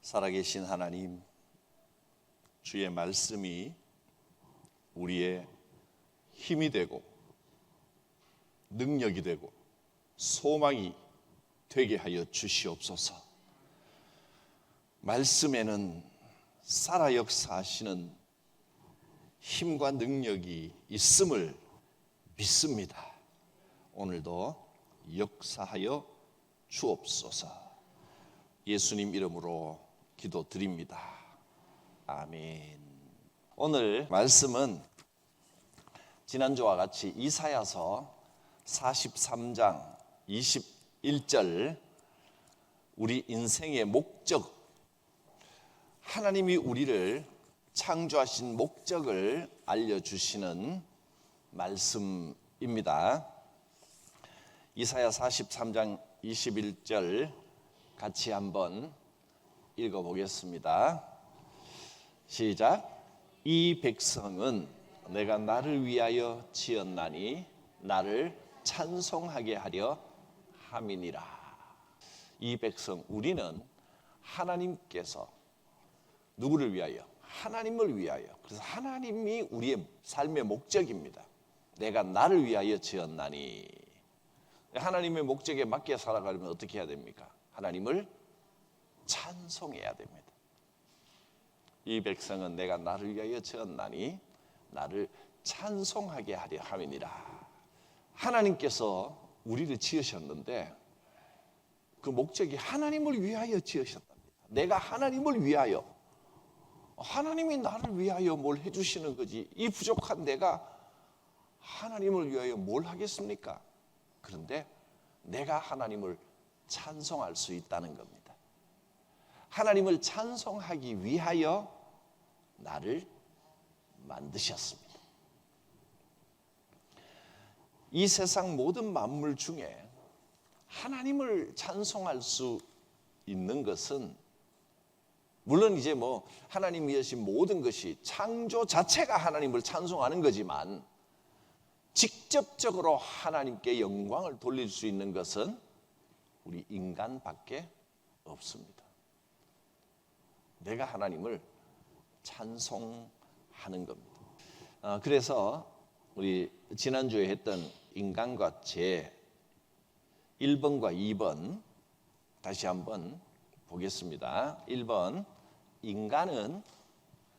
살아계신 하나님, 주의 말씀이 우리의 힘이 되고 능력이 되고 소망이 되게 하여 주시옵소서. 말씀에는 살아 역사하시는 힘과 능력이 있음을 믿습니다. 오늘도 역사하여 주옵소서. 예수님 이름으로 기도드립니다. 아멘. 오늘 말씀은 지난주와 같이 이사야서 43장 21절, 우리 인생의 목적, 하나님이 우리를 창조하신 목적을 알려주시는 말씀입니다. 이사야 43장 21절 같이 한번 읽어보겠습니다. 시작. 이 백성은 내가 나를 위하여 지었나니 나를 찬송하게 하려 함이니라. 이 백성, 우리는 하나님께서 누구를 위하여? 하나님을 위하여. 그래서 하나님이 우리의 삶의 목적입니다. 내가 나를 위하여 지었나니. 하나님의 목적에 맞게 살아가려면 어떻게 해야 됩니까? 하나님을 찬송해야 됩니다. 이 백성은 내가 나를 위하여 지었나니 나를 찬송하게 하려 함이니라. 하나님께서 우리를 지으셨는데 그 목적이 하나님을 위하여 지으셨답니다. 내가 하나님을 위하여, 하나님이 나를 위하여 뭘 해주시는 거지, 이 부족한 내가 하나님을 위하여 뭘 하겠습니까? 그런데 내가 하나님을 찬송할 수 있다는 겁니다. 하나님을 찬송하기 위하여 나를 만드셨습니다. 이 세상 모든 만물 중에 하나님을 찬송할 수 있는 것은, 물론 이제 하나님이 하신 모든 것이 창조 자체가 하나님을 찬송하는 거지만 직접적으로 하나님께 영광을 돌릴 수 있는 것은 우리 인간밖에 없습니다. 내가 하나님을 찬송하는 겁니다. 그래서 우리 지난주에 했던 인간과 죄 1번과 2번 다시 한번 보겠습니다. 1번, 인간은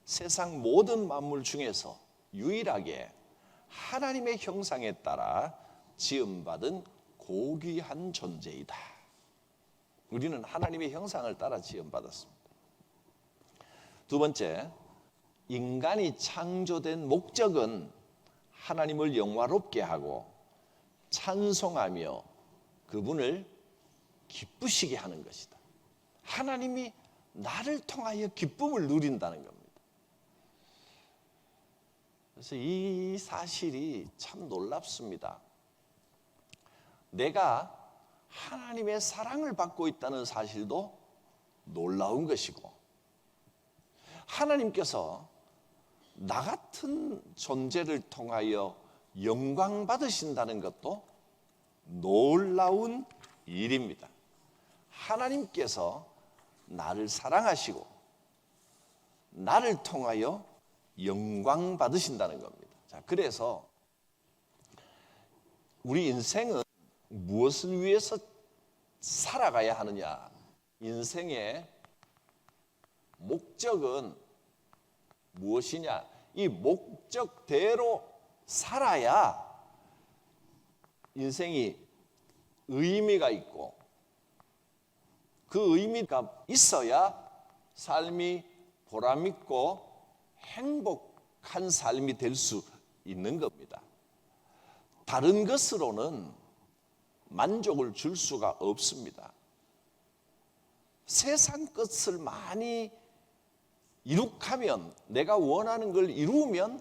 세상 모든 만물 중에서 유일하게 하나님의 형상에 따라 지음받은 고귀한 존재이다. 우리는 하나님의 형상을 따라 지음받았습니다. 두 번째, 인간이 창조된 목적은 하나님을 영화롭게 하고 찬송하며 그분을 기쁘시게 하는 것이다. 하나님이 나를 통하여 기쁨을 누린다는 겁니다. 그래서 이 사실이 참 놀랍습니다. 내가 하나님의 사랑을 받고 있다는 사실도 놀라운 것이고, 하나님께서 나 같은 존재를 통하여 영광 받으신다는 것도 놀라운 일입니다. 하나님께서 나를 사랑하시고 나를 통하여 영광 받으신다는 겁니다. 자, 그래서 우리 인생은 무엇을 위해서 살아가야 하느냐? 인생의 목적은 무엇이냐? 이 목적대로 살아야 인생이 의미가 있고, 그 의미가 있어야 삶이 보람있고 행복한 삶이 될 수 있는 겁니다. 다른 것으로는 만족을 줄 수가 없습니다. 세상 것을 많이 이룩하면, 내가 원하는 걸 이루면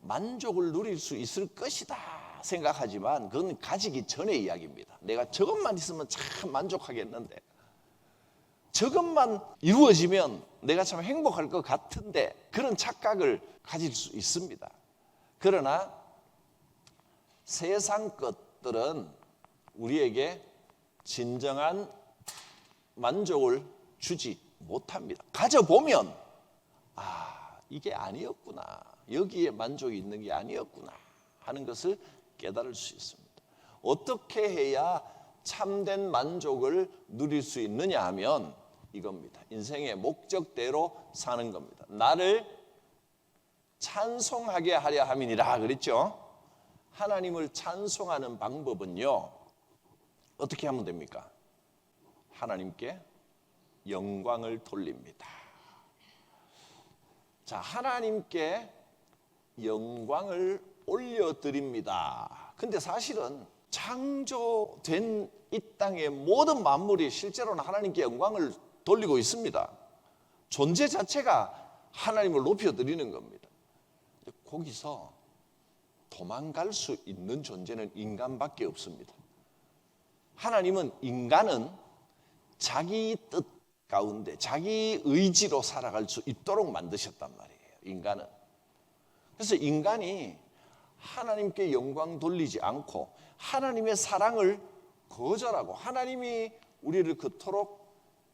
만족을 누릴 수 있을 것이다 생각하지만 그건 가지기 전의 이야기입니다. 내가 저것만 있으면 참 만족하겠는데, 저것만 이루어지면 내가 참 행복할 것 같은데, 그런 착각을 가질 수 있습니다. 그러나 세상 것들은 우리에게 진정한 만족을 주지 못합니다. 가져보면 이게 아니었구나, 여기에 만족이 있는 게 아니었구나 하는 것을 깨달을 수 있습니다. 어떻게 해야 참된 만족을 누릴 수 있느냐 하면 이겁니다. 인생의 목적대로 사는 겁니다. 나를 찬송하게 하려 함이니라 그랬죠. 하나님을 찬송하는 방법은요, 어떻게 하면 됩니까? 하나님께 영광을 돌립니다. 자, 하나님께 영광을 올려드립니다. 근데 사실은 창조된 이 땅의 모든 만물이 실제로는 하나님께 영광을 돌리고 있습니다. 존재 자체가 하나님을 높여드리는 겁니다. 거기서 도망갈 수 있는 존재는 인간밖에 없습니다. 하나님은 인간은 자기 뜻 가운데 자기 의지로 살아갈 수 있도록 만드셨단 말이에요. 인간은. 그래서 인간이 하나님께 영광 돌리지 않고 하나님의 사랑을 거절하고, 하나님이 우리를 그토록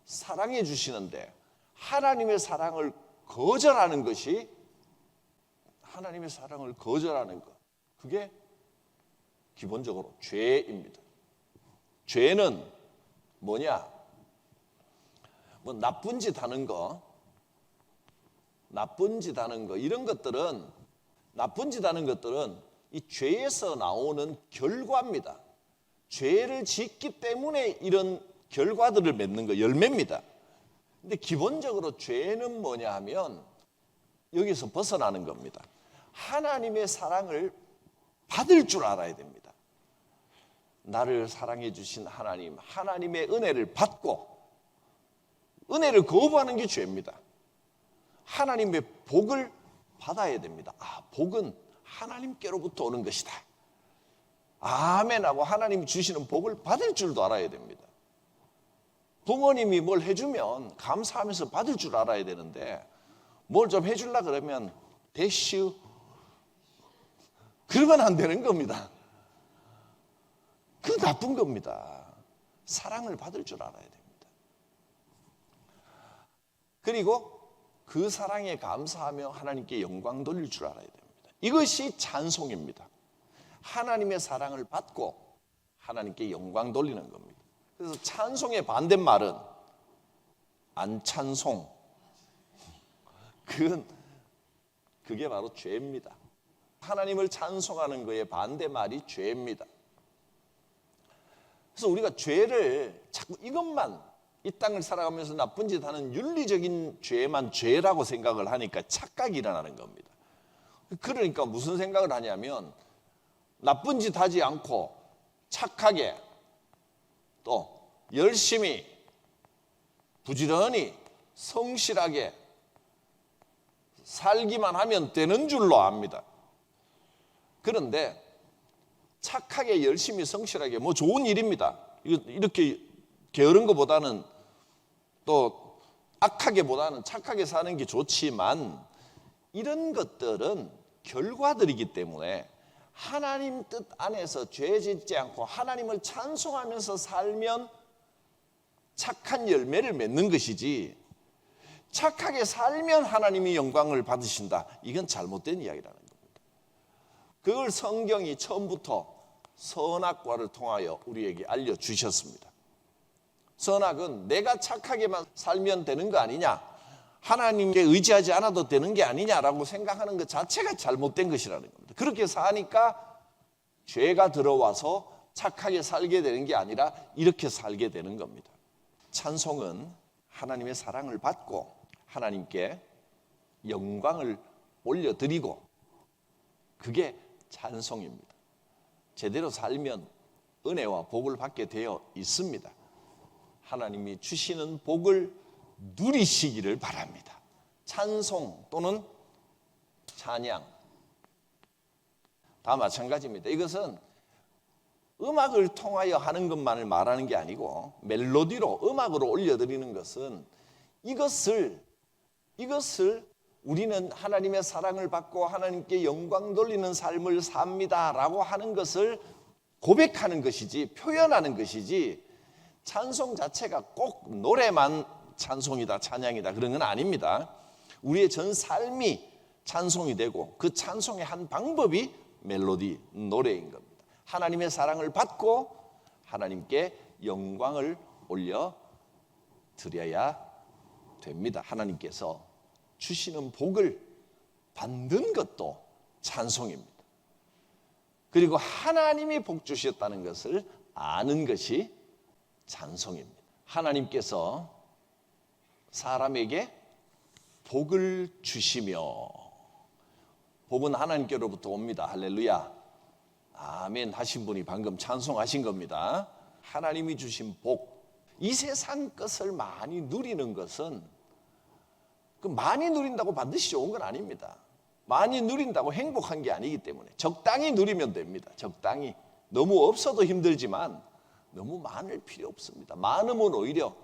사랑해 주시는데 하나님의 사랑을 거절하는 것이, 하나님의 사랑을 거절하는 것, 그게 기본적으로 죄입니다. 죄는 뭐냐? 뭐 나쁜 짓 하는 거, 이런 것들은, 나쁜 짓 하는 것들은 이 죄에서 나오는 결과입니다. 죄를 짓기 때문에 이런 결과들을 맺는 거, 열매입니다. 근데 기본적으로 죄는 뭐냐 하면 여기서 벗어나는 겁니다. 하나님의 사랑을 받을 줄 알아야 됩니다. 나를 사랑해 주신 하나님, 하나님의 은혜를 받고 은혜를 거부하는 게 죄입니다. 하나님의 복을 받아야 됩니다. 복은 하나님께로부터 오는 것이다. 아멘하고 하나님이 주시는 복을 받을 줄도 알아야 됩니다. 부모님이 뭘 해주면 감사하면서 받을 줄 알아야 되는데, 뭘 좀 해주려 그러면 대슈, 그러면 안 되는 겁니다. 그 나쁜 겁니다. 사랑을 받을 줄 알아야 됩니다. 그리고 그 사랑에 감사하며 하나님께 영광 돌릴 줄 알아야 됩니다. 이것이 찬송입니다. 하나님의 사랑을 받고 하나님께 영광 돌리는 겁니다. 그래서 찬송의 반대말은 안찬송, 그게 바로 죄입니다. 하나님을 찬송하는 거의 반대말이 죄입니다. 그래서 우리가 죄를 자꾸 이것만, 이 땅을 살아가면서 나쁜 짓 하는 윤리적인 죄만 죄라고 생각을 하니까 착각이 일어나는 겁니다. 그러니까 무슨 생각을 하냐면, 나쁜 짓 하지 않고 착하게 또 열심히 부지런히 성실하게 살기만 하면 되는 줄로 압니다. 그런데 착하게 열심히 성실하게 뭐 좋은 일입니다. 이렇게 게으른 것보다는, 또 악하게보다는 착하게 사는 게 좋지만, 이런 것들은 결과들이기 때문에 하나님 뜻 안에서 죄 짓지 않고 하나님을 찬송하면서 살면 착한 열매를 맺는 것이지, 착하게 살면 하나님이 영광을 받으신다, 이건 잘못된 이야기라는 겁니다. 그걸 성경이 처음부터 선악과를 통하여 우리에게 알려주셨습니다. 선악은 내가 착하게만 살면 되는 거 아니냐, 하나님께 의지하지 않아도 되는 게 아니냐라고 생각하는 것 자체가 잘못된 것이라는 겁니다. 그렇게 사니까 죄가 들어와서 착하게 살게 되는 게 아니라 이렇게 살게 되는 겁니다. 찬송은 하나님의 사랑을 받고 하나님께 영광을 올려드리고, 그게 찬송입니다. 제대로 살면 은혜와 복을 받게 되어 있습니다. 하나님이 주시는 복을 누리시기를 바랍니다. 찬송 또는 찬양 다 마찬가지입니다. 이것은 음악을 통하여 하는 것만을 말하는 게 아니고, 멜로디로 음악으로 올려드리는 것은 이것을 우리는 하나님의 사랑을 받고 하나님께 영광 돌리는 삶을 삽니다라고 하는 것을 고백하는 것이지, 표현하는 것이지, 찬송 자체가 꼭 노래만 찬송이다, 찬양이다 그런 건 아닙니다. 우리의 전 삶이 찬송이 되고 그 찬송의 한 방법이 멜로디, 노래인 겁니다. 하나님의 사랑을 받고 하나님께 영광을 올려 드려야 됩니다. 하나님께서 주시는 복을 받는 것도 찬송입니다. 그리고 하나님이 복 주셨다는 것을 아는 것이 찬송입니다. 하나님께서 사람에게 복을 주시며, 복은 하나님께로부터 옵니다. 할렐루야. 아멘 하신 분이 방금 찬송하신 겁니다. 하나님이 주신 복, 이 세상 것을 많이 누리는 것은 그 많이 누린다고 반드시 좋은 건 아닙니다. 많이 누린다고 행복한 게 아니기 때문에 적당히 누리면 됩니다. 적당히. 너무 없어도 힘들지만 너무 많을 필요 없습니다. 많으면 오히려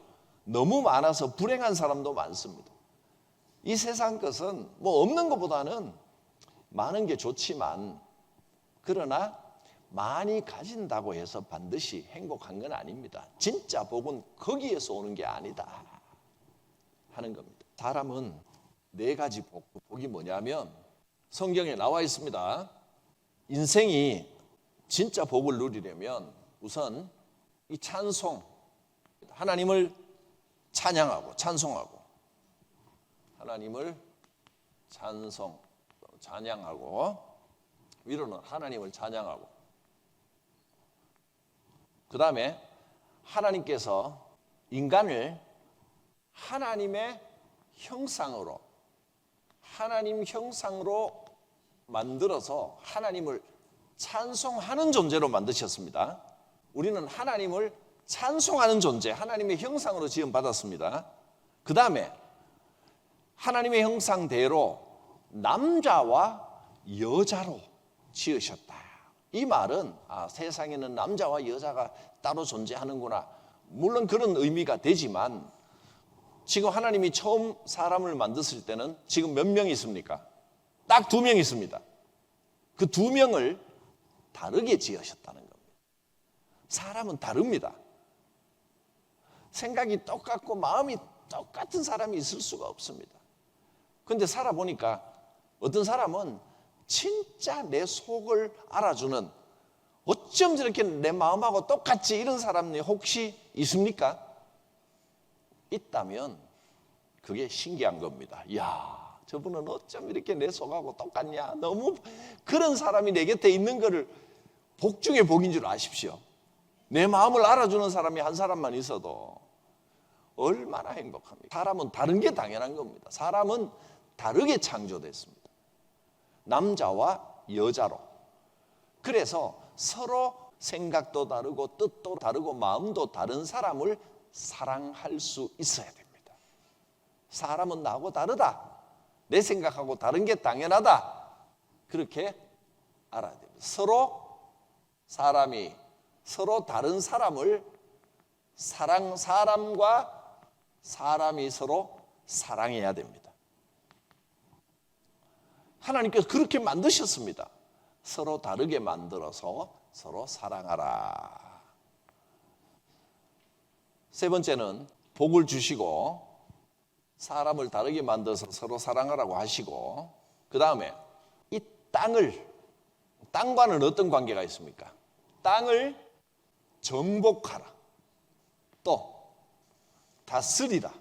너무 많아서 불행한 사람도 많습니다. 이 세상 것은 뭐 없는 것보다는 많은 게 좋지만, 그러나 많이 가진다고 해서 반드시 행복한 건 아닙니다. 진짜 복은 거기에서 오는 게 아니다 하는 겁니다. 사람은 네 가지 복이 뭐냐면 성경에 나와 있습니다. 인생이 진짜 복을 누리려면 우선 이 찬송, 하나님을 찬양하고 찬송하고, 하나님을 찬양하고, 위로는 하나님을 찬양하고, 그 다음에 하나님께서 인간을 하나님의 형상으로, 하나님 형상으로 만들어서 하나님을 찬송하는 존재로 만드셨습니다. 우리는 하나님을 찬송하는 존재, 하나님의 형상으로 지음받았습니다. 그 다음에 하나님의 형상대로 남자와 여자로 지으셨다. 이 말은 세상에는 남자와 여자가 따로 존재하는구나, 물론 그런 의미가 되지만, 지금 하나님이 처음 사람을 만드실 때는 지금 몇 명이 있습니까? 딱 2명 있습니다. 그 2명을 다르게 지으셨다는 겁니다. 사람은 다릅니다. 생각이 똑같고 마음이 똑같은 사람이 있을 수가 없습니다. 그런데 살아보니까 어떤 사람은 진짜 내 속을 알아주는, 어쩜 저렇게 내 마음하고 똑같지, 이런 사람이 혹시 있습니까? 있다면 그게 신기한 겁니다. 이야, 저분은 어쩜 이렇게 내 속하고 똑같냐. 너무 그런 사람이 내 곁에 있는 거를 복 중에 복인 줄 아십시오. 내 마음을 알아주는 사람이 한 사람만 있어도 얼마나 행복합니까? 사람은 다른 게 당연한 겁니다. 사람은 다르게 창조됐습니다. 남자와 여자로. 그래서 서로 생각도 다르고 뜻도 다르고 마음도 다른 사람을 사랑할 수 있어야 됩니다. 사람은 나하고 다르다, 내 생각하고 다른 게 당연하다, 그렇게 알아야 됩니다. 사람이 서로 다른 사람을 사람과 사람이 서로 사랑해야 됩니다. 하나님께서 그렇게 만드셨습니다. 서로 다르게 만들어서 서로 사랑하라. 세 번째는 복을 주시고 사람을 다르게 만들어서 서로 사랑하라고 하시고, 그 다음에 이 땅과는 어떤 관계가 있습니까? 땅을 정복하라, 또 다스리라.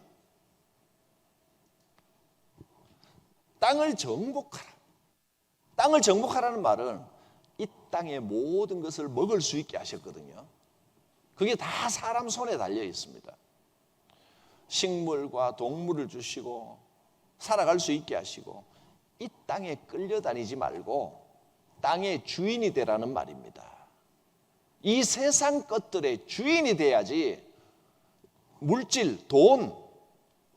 땅을 정복하라. 땅을 정복하라는 말은 이 땅의 모든 것을 먹을 수 있게 하셨거든요. 그게 다 사람 손에 달려 있습니다. 식물과 동물을 주시고 살아갈 수 있게 하시고, 이 땅에 끌려다니지 말고 땅의 주인이 되라는 말입니다. 이 세상 것들의 주인이 돼야지. 물질, 돈,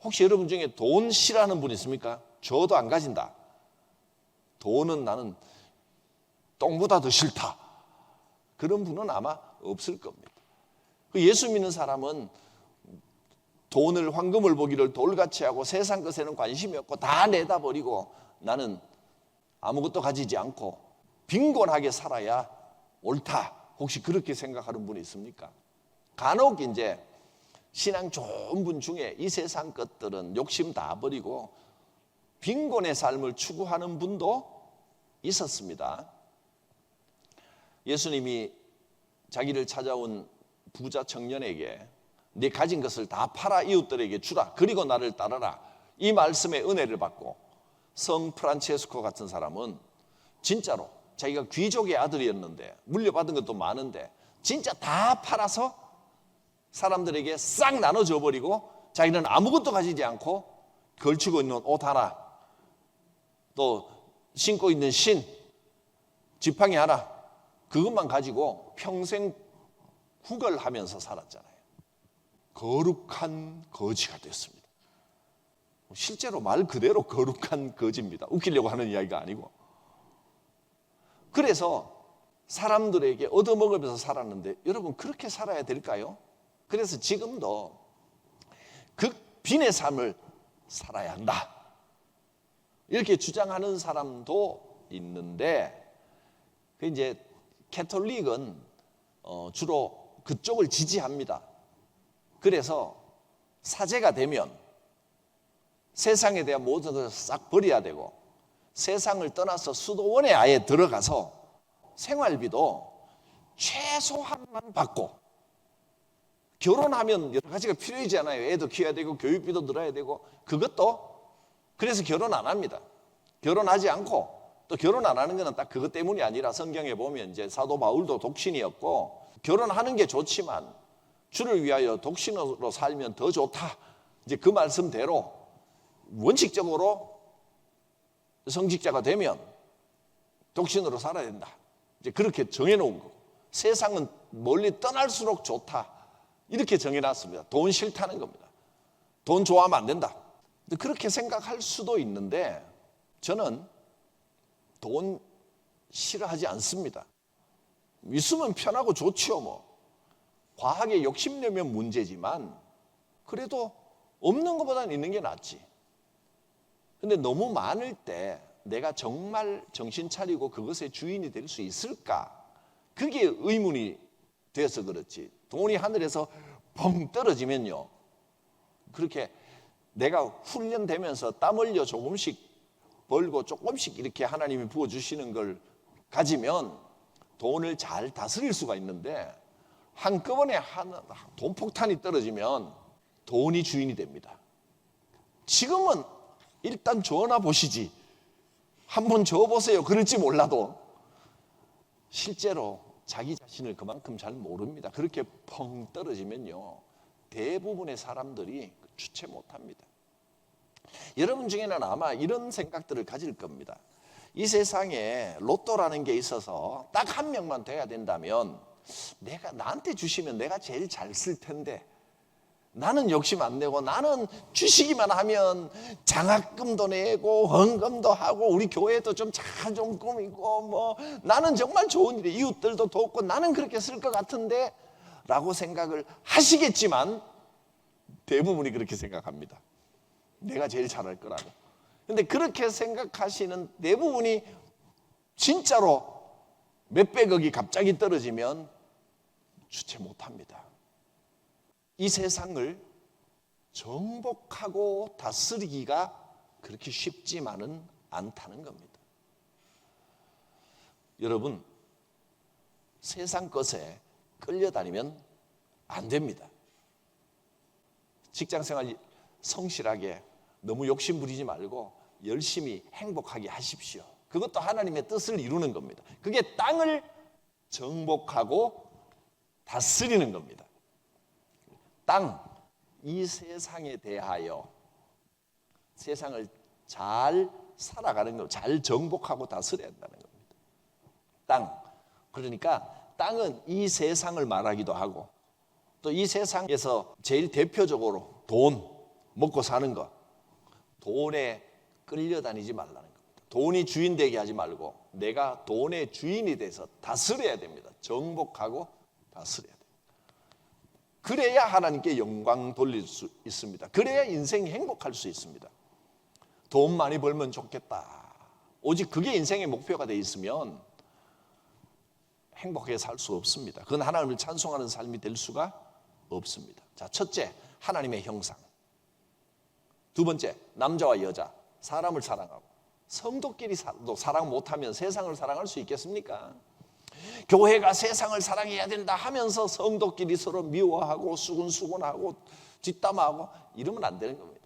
혹시 여러분 중에 돈 싫어하는 분 있습니까? 줘도 안 가진다. 돈은 나는 똥보다 더 싫다. 그런 분은 아마 없을 겁니다. 예수 믿는 사람은 돈을, 황금을 보기를 돌같이 하고 세상 것에는 관심이 없고 다 내다 버리고 나는 아무것도 가지지 않고 빈곤하게 살아야 옳다. 혹시 그렇게 생각하는 분이 있습니까? 간혹 이제 신앙 좋은 분 중에 이 세상 것들은 욕심 다 버리고 빈곤의 삶을 추구하는 분도 있었습니다. 예수님이 자기를 찾아온 부자 청년에게 네 가진 것을 다 팔아 이웃들에게 주라. 그리고 나를 따르라. 이 말씀의 은혜를 받고 성 프란체스코 같은 사람은 진짜로 자기가 귀족의 아들이었는데 물려받은 것도 많은데 진짜 다 팔아서 사람들에게 싹 나눠줘 버리고 자기는 아무것도 가지지 않고 걸치고 있는 옷 하나, 또 신고 있는 신, 지팡이 하나, 그것만 가지고 평생 구걸하면서 살았잖아요. 거룩한 거지가 됐습니다. 실제로 말 그대로 거룩한 거지입니다. 웃기려고 하는 이야기가 아니고. 그래서 사람들에게 얻어먹으면서 살았는데 여러분 그렇게 살아야 될까요? 그래서 지금도 극빈의 삶을 살아야 한다, 이렇게 주장하는 사람도 있는데, 그 이제 캐톨릭은 주로 그쪽을 지지합니다. 그래서 사제가 되면 세상에 대한 모든 것을 싹 버려야 되고 세상을 떠나서 수도원에 아예 들어가서 생활비도 최소한만 받고, 결혼하면 여러 가지가 필요하잖아요. 애도 키워야 되고 교육비도 늘어야 되고, 그것도 그래서 결혼 안 합니다. 결혼하지 않고, 또 결혼 안 하는 것은 딱 그것 때문이 아니라 성경에 보면 이제 사도 바울도 독신이었고 결혼하는 게 좋지만 주를 위하여 독신으로 살면 더 좋다, 이제 그 말씀대로 원칙적으로 성직자가 되면 독신으로 살아야 된다, 이제 그렇게 정해놓은 거고, 세상은 멀리 떠날수록 좋다, 이렇게 정해놨습니다. 돈 싫다는 겁니다. 돈 좋아하면 안 된다. 그렇게 생각할 수도 있는데 저는 돈 싫어하지 않습니다. 있으면 편하고 좋죠. 뭐 과하게 욕심내면 문제지만 그래도 없는 것보다는 있는 게 낫지. 근데 너무 많을 때 내가 정말 정신 차리고 그것의 주인이 될 수 있을까? 그게 의문이 돼서 그렇지. 돈이 하늘에서 펑 떨어지면요, 그렇게 내가 훈련되면서 땀 흘려 조금씩 벌고 조금씩 이렇게 하나님이 부어주시는 걸 가지면 돈을 잘 다스릴 수가 있는데, 한꺼번에 돈 폭탄이 떨어지면 돈이 주인이 됩니다. 지금은 일단 줘나 보시지, 한번 줘보세요, 그럴지 몰라도 실제로 자기 자신을 그만큼 잘 모릅니다. 그렇게 펑 떨어지면요 대부분의 사람들이 주체 못합니다. 여러분 중에는 아마 이런 생각들을 가질 겁니다. 이 세상에 로또라는 게 있어서 딱 한 명만 돼야 된다면 내가 나한테 주시면 내가 제일 잘 쓸 텐데, 나는 욕심 안 내고 나는 주시기만 하면 장학금도 내고 헌금도 하고 우리 교회도 좀 잘 좀 꾸미고 뭐 나는 정말 좋은 일에 이웃들도 돕고 나는 그렇게 쓸 것 같은데 라고 생각을 하시겠지만 대부분이 그렇게 생각합니다. 내가 제일 잘할 거라고. 근데 그렇게 생각하시는 대부분이 진짜로 몇백억이 갑자기 떨어지면 주체 못합니다. 이 세상을 정복하고 다스리기가 그렇게 쉽지만은 않다는 겁니다. 여러분, 세상 것에 끌려다니면 안 됩니다. 직장생활 성실하게 너무 욕심 부리지 말고 열심히 행복하게 하십시오. 그것도 하나님의 뜻을 이루는 겁니다. 그게 땅을 정복하고 다스리는 겁니다. 땅, 이 세상에 대하여 세상을 잘 살아가는 것, 잘 정복하고 다스려야 한다는 겁니다. 땅, 그러니까 땅은 이 세상을 말하기도 하고 또 이 세상에서 제일 대표적으로 돈, 먹고 사는 것, 돈에 끌려다니지 말라는 겁니다. 돈이 주인 되게 하지 말고 내가 돈의 주인이 돼서 다스려야 됩니다. 정복하고 다스려야 됩니다. 그래야 하나님께 영광 돌릴 수 있습니다. 그래야 인생이 행복할 수 있습니다. 돈 많이 벌면 좋겠다, 오직 그게 인생의 목표가 돼 있으면 행복하게 살 수 없습니다. 그건 하나님을 찬송하는 삶이 될 수가 없습니다. 자, 첫째, 하나님의 형상. 두 번째, 남자와 여자, 사람을 사랑하고. 성도끼리도 사랑 못하면 세상을 사랑할 수 있겠습니까? 교회가 세상을 사랑해야 된다 하면서 성도끼리 서로 미워하고 수군수군하고 뒷담화하고 이러면 안 되는 겁니다.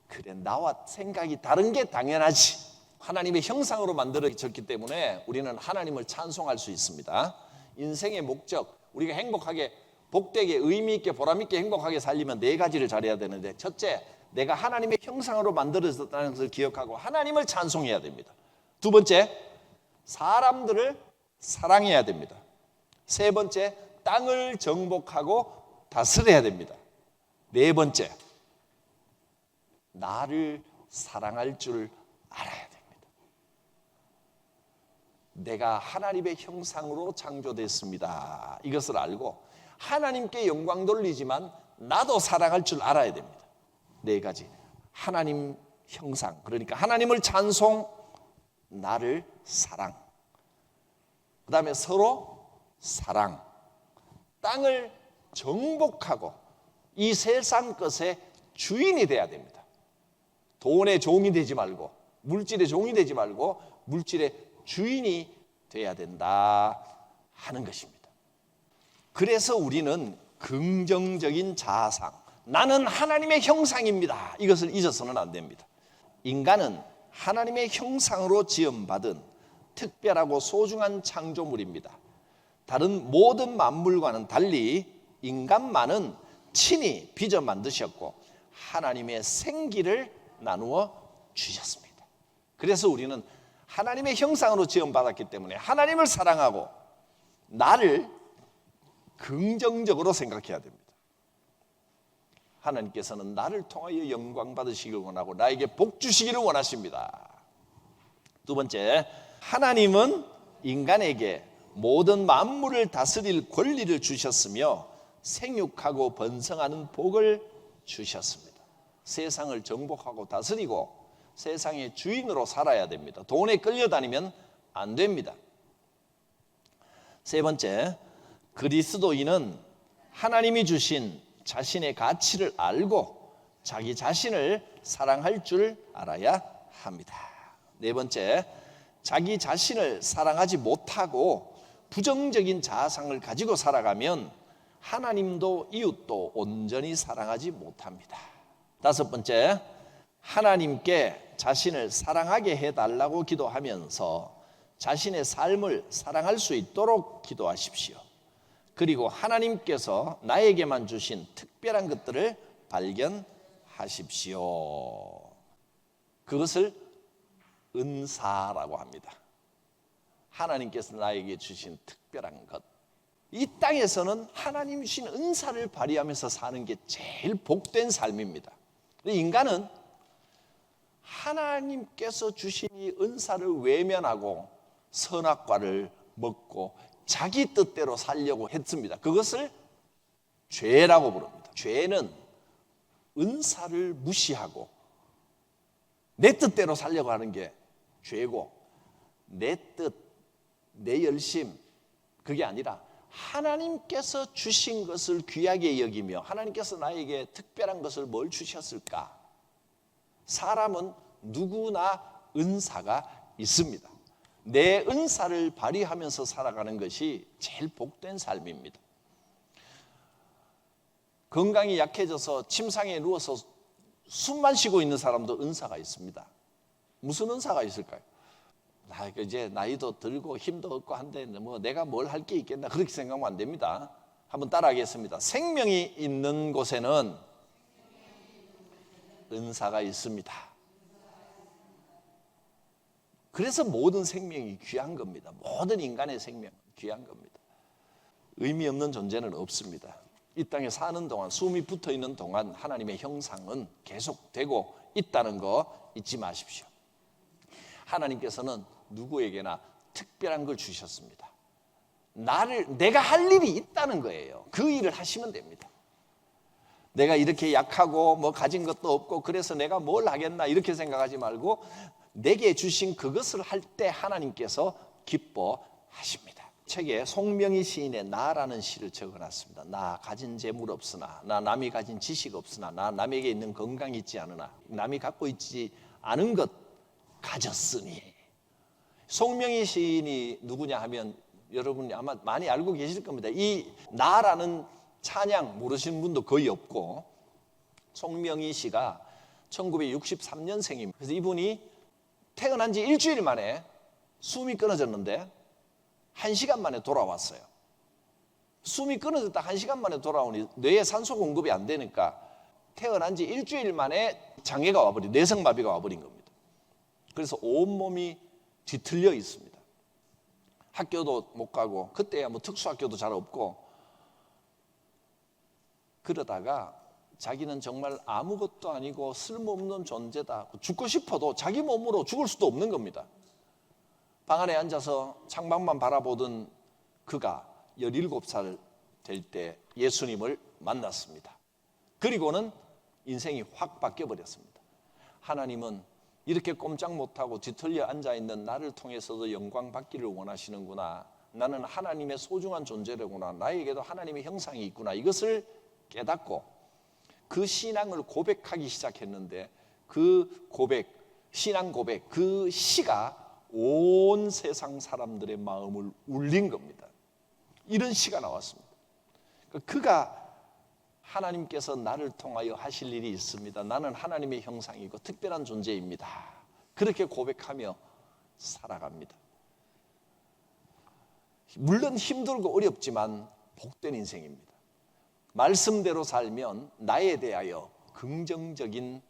그래, 나와 생각이 다른 게 당연하지. 하나님의 형상으로 만들어졌기 때문에 우리는 하나님을 찬송할 수 있습니다. 인생의 목적, 우리가 행복하게 복되게 의미 있게 보람 있게 행복하게 살려면 네 가지를 잘해야 되는데, 첫째, 내가 하나님의 형상으로 만들어졌다는 것을 기억하고 하나님을 찬송해야 됩니다. 두 번째, 사람들을 사랑해야 됩니다. 세 번째, 땅을 정복하고 다스려야 됩니다. 네 번째, 나를 사랑할 줄 알아야 됩니다. 내가 하나님의 형상으로 창조됐습니다. 이것을 알고 하나님께 영광 돌리지만 나도 사랑할 줄 알아야 됩니다. 네 가지. 하나님 형상, 그러니까 하나님을 찬송, 나를 사랑, 그 다음에 서로 사랑, 땅을 정복하고 이 세상 것의 주인이 돼야 됩니다. 돈의 종이 되지 말고, 물질의 종이 되지 말고 물질의 주인이 돼야 된다 하는 것입니다. 그래서 우리는 긍정적인 자아상, 나는 하나님의 형상입니다, 이것을 잊어서는 안 됩니다. 인간은 하나님의 형상으로 지음받은 특별하고 소중한 창조물입니다. 다른 모든 만물과는 달리 인간만은 친히 빚어 만드셨고 하나님의 생기를 나누어 주셨습니다. 그래서 우리는 하나님의 형상으로 지음받았기 때문에 하나님을 사랑하고 나를 긍정적으로 생각해야 됩니다. 하나님께서는 나를 통하여 영광 받으시기를 원하고 나에게 복 주시기를 원하십니다. 두 번째, 하나님은 인간에게 모든 만물을 다스릴 권리를 주셨으며 생육하고 번성하는 복을 주셨습니다. 세상을 정복하고 다스리고 세상의 주인으로 살아야 됩니다. 돈에 끌려다니면 안 됩니다. 세 번째, 그리스도인은 하나님이 주신 자신의 가치를 알고 자기 자신을 사랑할 줄 알아야 합니다. 네 번째, 자기 자신을 사랑하지 못하고 부정적인 자아상을 가지고 살아가면 하나님도 이웃도 온전히 사랑하지 못합니다. 다섯 번째, 하나님께 자신을 사랑하게 해달라고 기도하면서 자신의 삶을 사랑할 수 있도록 기도하십시오. 그리고 하나님께서 나에게만 주신 특별한 것들을 발견하십시오. 그것을 은사라고 합니다. 하나님께서 나에게 주신 특별한 것. 이 땅에서는 하나님 주신 은사를 발휘하면서 사는 게 제일 복된 삶입니다. 인간은 하나님께서 주신 이 은사를 외면하고 선악과를 먹고 자기 뜻대로 살려고 했습니다. 그것을 죄라고 부릅니다. 죄는 은사를 무시하고 내 뜻대로 살려고 하는 게 죄고, 내 뜻, 내 열심, 그게 아니라 하나님께서 주신 것을 귀하게 여기며 하나님께서 나에게 특별한 것을 뭘 주셨을까? 사람은 누구나 은사가 있습니다. 내 은사를 발휘하면서 살아가는 것이 제일 복된 삶입니다. 건강이 약해져서 침상에 누워서 숨만 쉬고 있는 사람도 은사가 있습니다. 무슨 은사가 있을까요? 이제 나이도 들고 힘도 없고 한데 뭐 내가 뭘 할 게 있겠나, 그렇게 생각하면 안 됩니다. 한번 따라하겠습니다. 생명이 있는 곳에는 은사가 있습니다. 그래서 모든 생명이 귀한 겁니다. 모든 인간의 생명은 귀한 겁니다. 의미 없는 존재는 없습니다. 이 땅에 사는 동안, 숨이 붙어 있는 동안 하나님의 형상은 계속되고 있다는 거 잊지 마십시오. 하나님께서는 누구에게나 특별한 걸 주셨습니다. 내가 할 일이 있다는 거예요. 그 일을 하시면 됩니다. 내가 이렇게 약하고 뭐 가진 것도 없고 그래서 내가 뭘 하겠나 이렇게 생각하지 말고 내게 주신 그것을 할 때 하나님께서 기뻐하십니다. 책에 송명희 시인의 나라는 시를 적어놨습니다. 나 가진 재물 없으나, 나 남이 가진 지식 없으나, 나 남에게 있는 건강이 있지 않으나, 남이 갖고 있지 않은 것 가졌으니. 송명희 시인이 누구냐 하면 여러분이 아마 많이 알고 계실 겁니다. 이 나라는 찬양 모르시는 분도 거의 없고, 송명희 씨가 1963년생입니다. 그래서 이분이 태어난 지 일주일 만에 숨이 끊어졌는데 1시간 만에 돌아왔어요. 숨이 끊어졌다 1시간 만에 돌아오니 뇌에 산소 공급이 안 되니까 태어난 지 일주일 만에 장애가 와버린, 뇌성마비가 와버린 겁니다. 그래서 온몸이 뒤틀려 있습니다. 학교도 못 가고, 그때야 뭐 특수학교도 잘 없고, 그러다가 자기는 정말 아무것도 아니고 쓸모없는 존재다, 죽고 싶어도 자기 몸으로 죽을 수도 없는 겁니다. 방 안에 앉아서 창밖만 바라보던 그가 17살 될 때 예수님을 만났습니다. 그리고는 인생이 확 바뀌어버렸습니다. 하나님은 이렇게 꼼짝 못하고 뒤틀려 앉아있는 나를 통해서도 영광 받기를 원하시는구나. 나는 하나님의 소중한 존재라구나. 나에게도 하나님의 형상이 있구나. 이것을 깨닫고 그 신앙을 고백하기 시작했는데, 그 고백, 신앙 고백, 그 시가 온 세상 사람들의 마음을 울린 겁니다. 이런 시가 나왔습니다. 그가 하나님께서 나를 통하여 하실 일이 있습니다. 나는 하나님의 형상이고 특별한 존재입니다. 그렇게 고백하며 살아갑니다. 물론 힘들고 어렵지만 복된 인생입니다. 말씀대로 살면 나에 대하여 긍정적인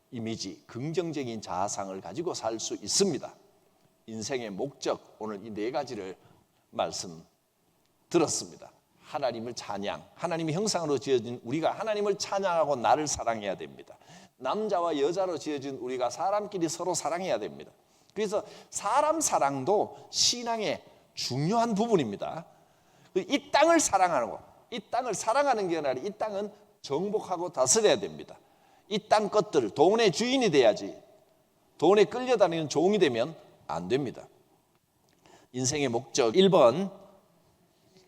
이미지, 긍정적인 자아상을 가지고 살 수 있습니다. 인생의 목적, 오늘 이 4가지를 말씀 들었습니다. 하나님을 찬양, 하나님의 형상으로 지어진 우리가 하나님을 찬양하고 나를 사랑해야 됩니다. 남자와 여자로 지어진 우리가 사람끼리 서로 사랑해야 됩니다. 그래서 사람 사랑도 신앙의 중요한 부분입니다. 이 땅을 사랑하고, 이 땅을 사랑하는 게 아니라 이 땅은 정복하고 다스려야 됩니다. 이 땅 것들, 돈의 주인이 돼야지, 돈에 끌려다니는 종이 되면 안 됩니다. 인생의 목적 1번,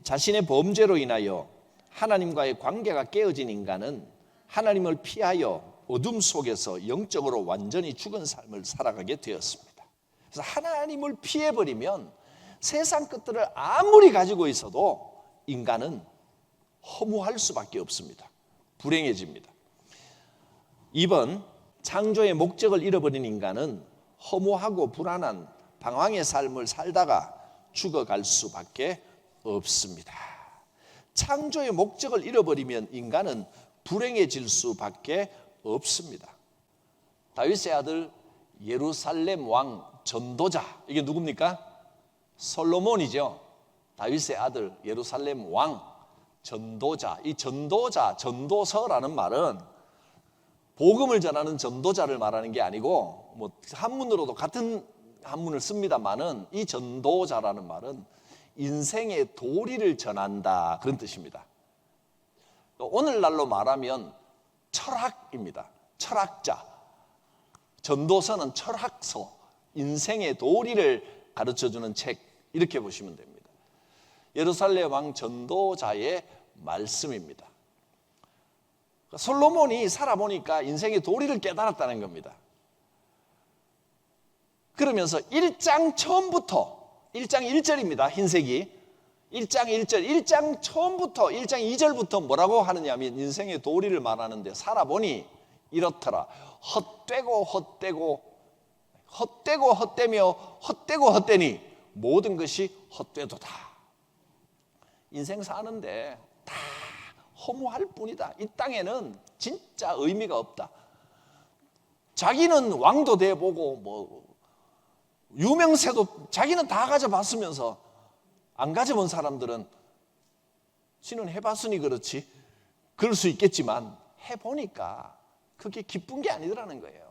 자신의 범죄로 인하여 하나님과의 관계가 깨어진 인간은 하나님을 피하여 어둠 속에서 영적으로 완전히 죽은 삶을 살아가게 되었습니다. 그래서 하나님을 피해버리면 세상 것들을 아무리 가지고 있어도 인간은 허무할 수밖에 없습니다. 불행해집니다. 2번, 창조의 목적을 잃어버린 인간은 허무하고 불안한 방황의 삶을 살다가 죽어갈 수밖에 없습니다. 창조의 목적을 잃어버리면 인간은 불행해질 수밖에 없습니다. 다윗의 아들 예루살렘 왕 전도자, 이게 누굽니까? 솔로몬이죠. 다윗의 아들 예루살렘 왕 전도자. 이 전도자, 전도서라는 말은 복음을 전하는 전도자를 말하는 게 아니고, 뭐 한문으로도 같은 한문을 씁니다만은 이 전도자라는 말은 인생의 도리를 전한다, 그런 뜻입니다. 오늘날로 말하면 철학입니다. 철학자. 전도서는 철학서, 인생의 도리를 가르쳐주는 책, 이렇게 보시면 됩니다. 예루살렘 왕 전도자의 말씀입니다. 솔로몬이 살아보니까 인생의 도리를 깨달았다는 겁니다. 그러면서 1장 처음부터, 1장 1절입니다. 흰색이 1장 1절, 1장 처음부터 1장 2절부터 뭐라고 하느냐면 인생의 도리를 말하는데, 살아보니 이렇더라. 헛되고 헛되고 헛되고 헛되며 헛되고 헛되니 모든 것이 헛되도다. 인생 사는데 다 허무할 뿐이다. 이 땅에는 진짜 의미가 없다. 자기는 왕도 돼보고 뭐 유명세도 자기는 다 가져봤으면서 안 가져본 사람들은 지는 해봤으니 그렇지, 그럴 수 있겠지만 해보니까 그게 기쁜 게 아니더라는 거예요.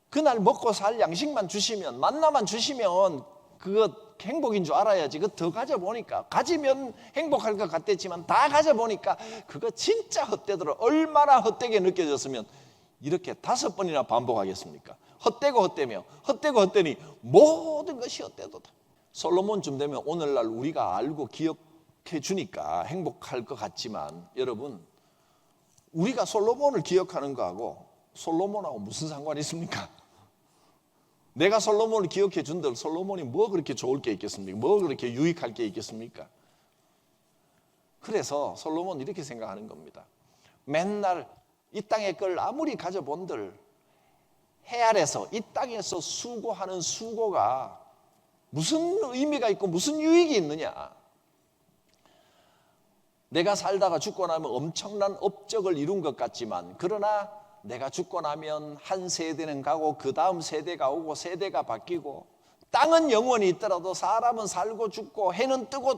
그날 먹고 살 양식만 주시면, 만나만 주시면 그거 행복인 줄 알아야지. 그거 더 가져보니까, 가지면 행복할 것 같았지만 다 가져보니까 그거 진짜 헛되더라. 얼마나 헛되게 느껴졌으면 이렇게 5번이나 반복하겠습니까? 헛되고 헛되며 헛되고 헛되니 모든 것이 헛되도다. 솔로몬쯤 되면 오늘날 우리가 알고 기억해 주니까 행복할 것 같지만 여러분, 우리가 솔로몬을 기억하는 거하고 솔로몬하고 무슨 상관이 있습니까? 내가 솔로몬을 기억해 준들 솔로몬이 뭐 그렇게 좋을 게 있겠습니까? 뭐 그렇게 유익할 게 있겠습니까? 그래서 솔로몬 이렇게 생각하는 겁니다. 맨날 이 땅의 걸 아무리 가져본들 해 아래서 이 땅에서 수고하는 수고가 무슨 의미가 있고 무슨 유익이 있느냐? 내가 살다가 죽고 나면 엄청난 업적을 이룬 것 같지만, 그러나 내가 죽고 나면 한 세대는 가고 그 다음 세대가 오고 세대가 바뀌고, 땅은 영원히 있더라도 사람은 살고 죽고 해는 뜨고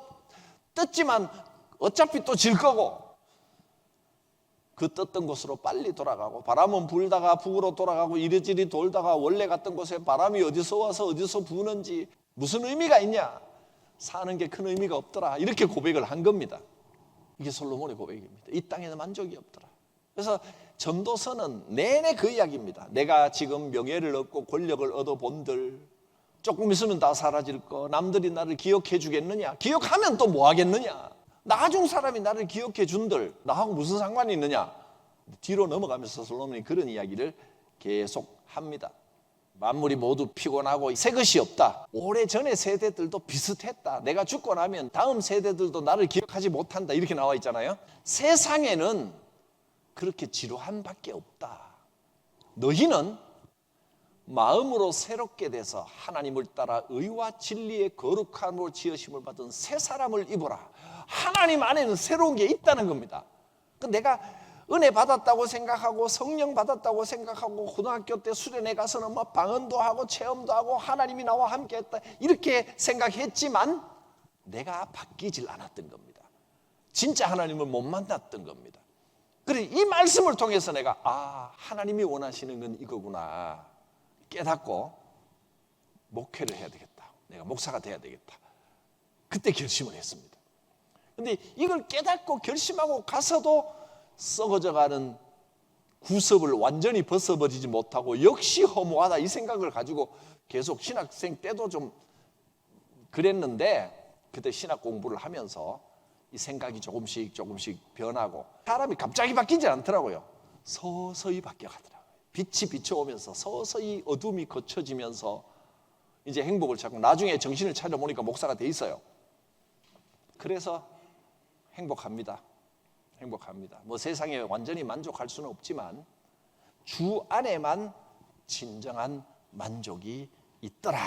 떴지만 어차피 또 질 거고, 그 떴던 곳으로 빨리 돌아가고, 바람은 불다가 북으로 돌아가고 이리저리 돌다가 원래 갔던 곳에 바람이 어디서 와서 어디서 부는지 무슨 의미가 있냐? 사는 게 큰 의미가 없더라. 이렇게 고백을 한 겁니다. 이게 솔로몬의 고백입니다. 이 땅에는 만족이 없더라. 그래서 전도서는 내내 그 이야기입니다. 내가 지금 명예를 얻고 권력을 얻어본들 조금 있으면 다 사라질 거, 남들이 나를 기억해 주겠느냐? 기억하면 또 뭐 하겠느냐? 나중 사람이 나를 기억해 준들 나하고 무슨 상관이 있느냐? 뒤로 넘어가면서 솔로몬이 그런 이야기를 계속 합니다. 만물이 모두 피곤하고 새 것이 없다. 오래전의 세대들도 비슷했다. 내가 죽고 나면 다음 세대들도 나를 기억하지 못한다. 이렇게 나와 있잖아요. 세상에는 그렇게 지루한 밖에 없다. 너희는 마음으로 새롭게 돼서 하나님을 따라 의와 진리의 거룩함으로 지으심을 받은 새 사람을 입어라. 하나님 안에는 새로운 게 있다는 겁니다. 내가 은혜 받았다고 생각하고 성령 받았다고 생각하고 고등학교 때 수련회 가서는 뭐 방언도 하고 체험도 하고 하나님이 나와 함께 했다 이렇게 생각했지만 내가 바뀌질 않았던 겁니다. 진짜 하나님을 못 만났던 겁니다. 그래, 이 말씀을 통해서 내가 하나님이 원하시는 건 이거구나 깨닫고 목회를 해야 되겠다. 내가 목사가 돼야 되겠다. 그때 결심을 했습니다. 근데 이걸 깨닫고 결심하고 가서도 썩어져가는 구습을 완전히 벗어버리지 못하고 역시 허무하다 이 생각을 가지고 계속 신학생 때도 좀 그랬는데, 그때 신학 공부를 하면서 이 생각이 조금씩 변하고 사람이 갑자기 바뀌지 않더라고요. 서서히 바뀌어가더라고요. 빛이 비춰오면서 서서히 어둠이 거쳐지면서 이제 행복을 찾고 나중에 정신을 차려보니까 목사가 돼 있어요. 그래서 행복합니다. 뭐 세상에 완전히 만족할 수는 없지만 주 안에만 진정한 만족이 있더라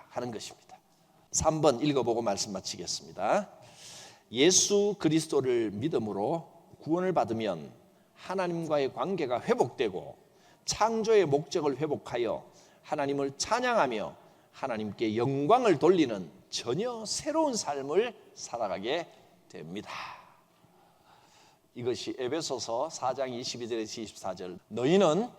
하는 것입니다. 3번 읽어보고 말씀 마치겠습니다. 예수 그리스도를 믿음으로 구원을 받으면 하나님과의 관계가 회복되고 창조의 목적을 회복하여 하나님을 찬양하며 하나님께 영광을 돌리는 전혀 새로운 삶을 살아가게 됩니다. 이것이 에베소서 4장 22절에서 24절. 너희는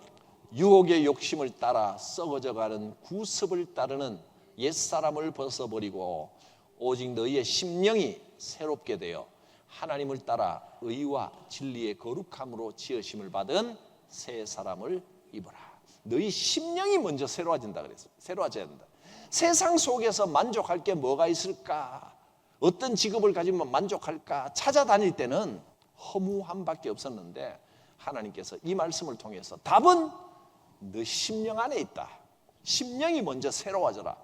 유혹의 욕심을 따라 썩어져가는 구습을 따르는 옛사람을 벗어버리고 오직 너희의 심령이 새롭게 되어 하나님을 따라 의와 진리의 거룩함으로 지으심을 받은 새 사람을 입어라. 너희 심령이 먼저 새로워진다 그랬어요. 새로워져야 된다. 세상 속에서 만족할 게 뭐가 있을까? 어떤 직업을 가지면 만족할까? 찾아다닐 때는 허무함밖에 없었는데 하나님께서 이 말씀을 통해서 답은 너 심령 안에 있다. 심령이 먼저 새로워져라.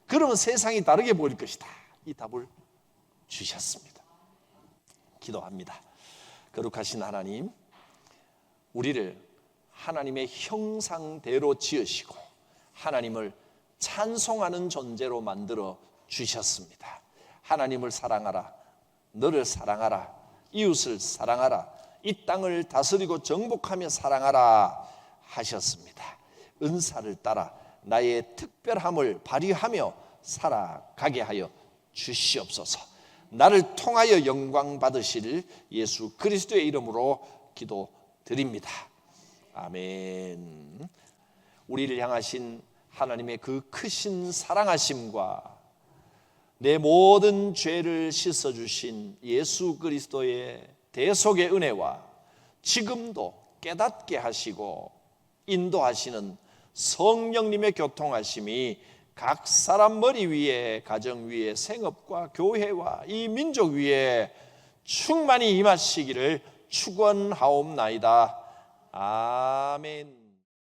그러면 세상이 다르게 보일 것이다. 이 답을 주셨습니다. 기도합니다. 거룩하신 하나님, 우리를 하나님의 형상대로 지으시고 하나님을 찬송하는 존재로 만들어 주셨습니다. 하나님을 사랑하라. 너를 사랑하라. 이웃을 사랑하라. 이 땅을 다스리고 정복하며 사랑하라 하셨습니다. 은사를 따라 나의 특별함을 발휘하며 살아가게 하여 주시옵소서. 나를 통하여 영광 받으실 예수 그리스도의 이름으로 기도드립니다. 아멘. 우리를 향하신 하나님의 그 크신 사랑하심과 내 모든 죄를 씻어주신 예수 그리스도의 대속의 은혜와 지금도 깨닫게 하시고 인도하시는 성령님의 교통하심이 각 사람 머리 위에, 가정 위에, 생업과 교회와 이 민족 위에 충만히 임하시기를 축원하옵나이다. 아멘.